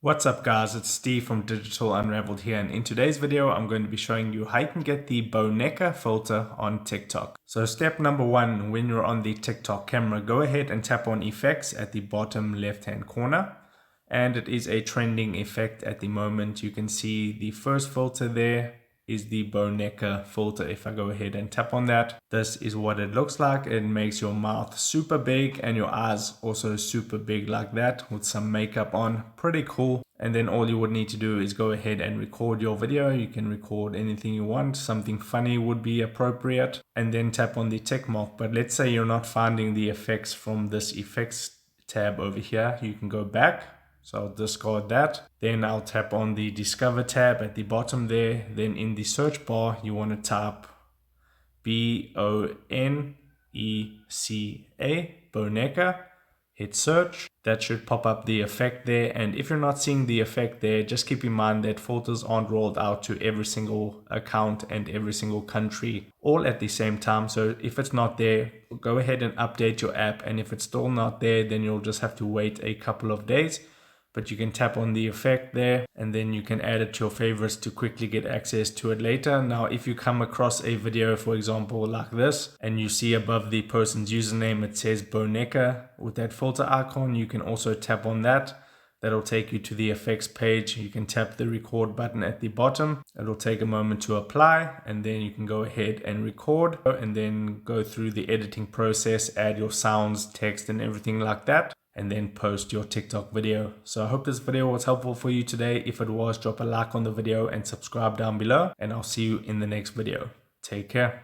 What's up guys, it's Steve from Digital Unraveled here, and in today's video I'm going to be showing you how you can get the Boneca filter on TikTok. So step number one, when you're on the TikTok camera, go ahead and tap on effects at the bottom left hand corner, and it is a trending effect at the moment. You can see the first filter there is the Boneca filter. If I go ahead and tap on that, this is what it looks like. It makes your mouth super big and your eyes also super big like that with some makeup on. Pretty cool. And then all you would need to do is go ahead and record your video. You can record anything you want. Something funny would be appropriate, and then tap on the tick mark. But let's say you're not finding the effects from this effects tab over here. You can go back. So I'll discard that. Then I'll tap on the Discover tab at the bottom there. Then in the search bar, you want to type Boneca, Boneca. Hit search. That should pop up the effect there. And if you're not seeing the effect there, just keep in mind that filters aren't rolled out to every single account and every single country all at the same time. So if it's not there, go ahead and update your app. And if it's still not there, then you'll just have to wait a couple of days. But you can tap on the effect there, and then you can add it to your favorites to quickly get access to it later. Now, if you come across a video, for example, like this, and you see above the person's username, it says Boneca with that filter icon, you can also tap on that. That'll take you to the effects page. You can tap the record button at the bottom. It'll take a moment to apply, and then you can go ahead and record and then go through the editing process, add your sounds, text, and everything like that, and then post your TikTok video. So I hope this video was helpful for you today. If it was, drop a like on the video and subscribe down below, and I'll see you in the next video. Take care.